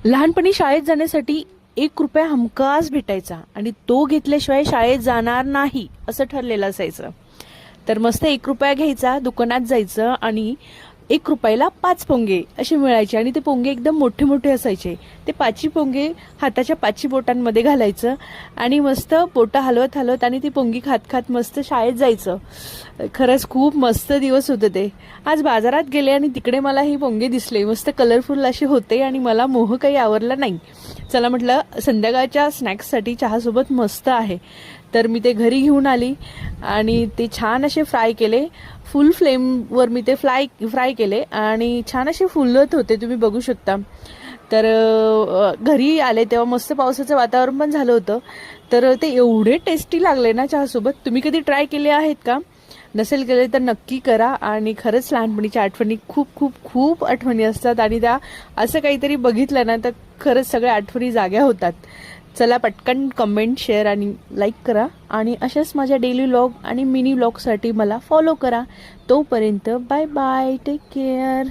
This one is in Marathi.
लहानपणी शाळेत जाण्यासाठी 1 रुपया हमखास भेटायचा आणि तो घेतल्याशिवाय शाळेत जाणार नाही असं ठरलेलं असायचं. तर मस्त 1 रुपया घ्यायचा, दुकानात जायचं आणि 1 रुपयाला 5 पोंगे असे मिळायचे आणि ते पोंगे एकदम मोठे मोठे असायचे. ते 5 पोंगे हाताच्या 5 बोटांमध्ये घालायचं आणि मस्त बोटं हलवत हलवत आणि ती पोंगी खात खात मस्त शाळेत जायचं. खरंच खूप मस्त दिवस होते ते. आज बाजारात गेले आणि तिकडे मला ही पोंगे दिसले, मस्त कलरफुल असे होते आणि मला मोह काही आवरला नाही. चला म्हटलं संध्याकाळच्या स्नॅक्ससाठी चहासोबत मस्त आहे. तर मी ते घरी घेऊन आली आणि ते छान असे फ्राय केले. फुल फ्लेमवर मी ते फ्राय केले आणि छान असे फुलत होते, तुम्ही बघू शकता. तर घरी आले तेव्हा मस्त पावसाचं वातावरण पण झालं होतं. तर ते एवढे टेस्टी लागले ना चहासोबत. तुम्ही कधी ट्राय केले आहेत का? नसेल केले तर नक्की करा. आणि खरंच लहानपणीच्या आठवणी खूप खूप खूप आठवणी असतात आणि त्या असं काहीतरी बघितलं ना तर खरंच सगळ्या आठवणी जाग्या होतात. चला पटकन कमेंट, शेअर आणि लाईक करा आणि अशाच माझ्या डेली व्लॉग आणि मिनी व्लॉगसाठी मला फॉलो करा. तोपर्यंत बाय बाय, टेक केअर.